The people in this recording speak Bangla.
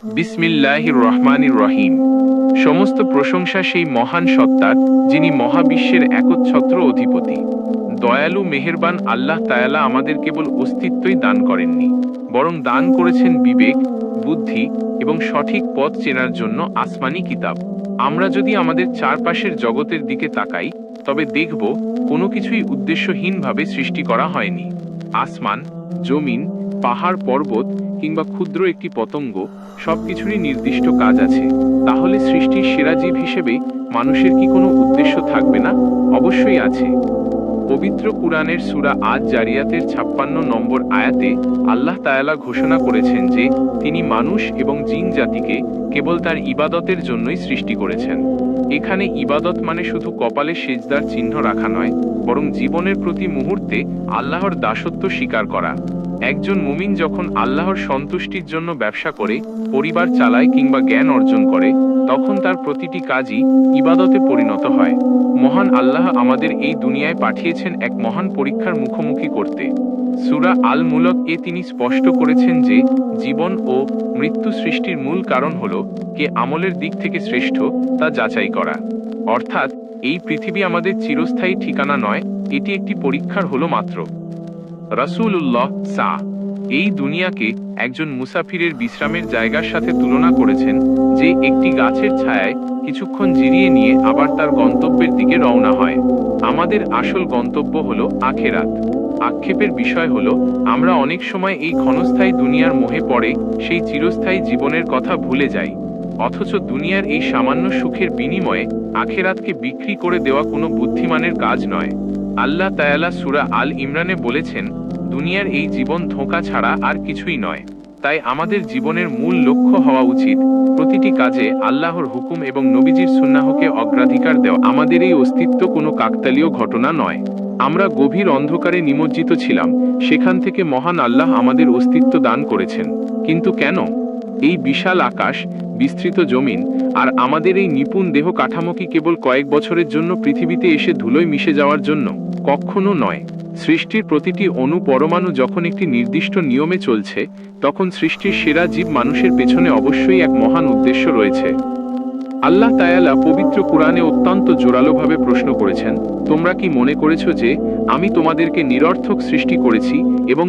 বিসমিল্লাহির রহমানির রহিম। সমস্ত প্রশংসা সেই মহান সত্তার, যিনি মহাবিশ্বের একচ্ছত্র অধিপতি। দয়ালু মেহেরবান আল্লাহ তাআলা আমাদের কেবল অস্তিত্বই দান করেননি, বরং দান করেছেন বিবেক, বুদ্ধি এবং সঠিক পথ চেনার জন্য আসমানি কিতাব। আমরা যদি আমাদের চারপাশের জগতের দিকে তাকাই, তবে দেখব কোনো কিছুই উদ্দেশ্যহীনভাবে সৃষ্টি করা হয়নি। আসমান, জমিন, পাহাড় পর্বত কিংবা ক্ষুদ্র একটি পতঙ্গ, সবকিছুরই নির্দিষ্ট কাজ আছে। তাহলে সৃষ্টির সেরা জীব হিসেবে মানুষের কি কোনো উদ্দেশ্য থাকবে না? অবশ্যই আছে। পবিত্র কুরআনের সূরা আজ জারিয়াতের 56 নম্বর আয়াতে আল্লাহ তাআলা ঘোষণা করেছেন যে তিনি মানুষ এবং জিন জাতিকে কেবল তার ইবাদতের জন্যই সৃষ্টি করেছেন। এখানে ইবাদত মানে শুধু কপালে সেজদার চিহ্ন রাখা নয়, বরং জীবনের প্রতি মুহূর্তে আল্লাহর দাসত্ব স্বীকার করা। একজন মুমিন যখন আল্লাহর সন্তুষ্টির জন্য ব্যবসা করে, পরিবার চালায় কিংবা জ্ঞান অর্জন করে, তখন তার প্রতিটি কাজই ইবাদতে পরিণত হয়। মহান আল্লাহ আমাদের এই দুনিয়ায় পাঠিয়েছেন এক মহান পরীক্ষার মুখোমুখি করতে। সূরা আল মুলক এ তিনি স্পষ্ট করেছেন যে জীবন ও মৃত্যু সৃষ্টির মূল কারণ হল কে আমলের দিক থেকে শ্রেষ্ঠ তা যাচাই করা। অর্থাৎ এই পৃথিবী আমাদের চিরস্থায়ী ঠিকানা নয়, এটি একটি পরীক্ষার হলো মাত্র। রাসূলুল্লাহ এই দুনিয়াকে একজন মুসাফিরের বিশ্রামের জায়গার সাথে তুলনা করেছেন, যে একটি গাছের ছায়ায় কিছুক্ষণ জিরিয়ে নিয়ে আবার তার গন্তব্যের দিকে রওনা হয়। আমাদের আসল গন্তব্য হলো আখিরাত। আক্ষেপের বিষয় হলো আমরা অনেক সময় এই ক্ষণস্থায়ী দুনিয়ার মোহে পড়ে সেই চিরস্থায়ী জীবনের কথা ভুলে যাই। অথচ দুনিয়ার এই সামান্য সুখের বিনিময়ে আখিরাতকে বিক্রি করে দেওয়া কোনো বুদ্ধিমানের কাজ নয়। আল্লাহ তাআলা সূরা আল ইমরানে বলেছেন, দুনিয়ার এই জীবন ধোঁকা ছাড়া আর কিছুই নয়। তাই আমাদের জীবনের মূল লক্ষ্য হওয়া উচিত প্রতিটি কাজে আল্লাহর হুকুম এবং নবীজির সুন্নাহকে অগ্রাধিকার দেওয়া। আমাদের এই অস্তিত্ব কোনো কাকতালীয় ঘটনা নয়। আমরা গভীর অন্ধকারে নিমজ্জিত ছিলাম, সেখান থেকে মহান আল্লাহ আমাদের অস্তিত্ব দান করেছেন। কিন্তু কেন? এই বিশাল আকাশ, বিস্তৃত জমিন আর আমাদের এই নিপুণ দেহ কাঠামো কি কেবল কয়েক বছরের জন্য পৃথিবীতে এসে ধুলোয় মিশে যাওয়ার জন্য? কখনো নয়। সৃষ্টির প্রতিটি অণু পরমাণু যখন একটি নির্দিষ্ট নিয়মে চলছে, তখন সৃষ্টির সেরা জীব মানুষের পেছনে অবশ্যই এক মহান উদ্দেশ্য রয়েছে। আল্লাহ তাআলা পবিত্র কুরআনে অত্যন্ত জোরালোভাবে প্রশ্ন করেছেন, তোমরা কি মনে করেছো যে আমি তোমাদেরকে নিরর্থক সৃষ্টি করেছি এবং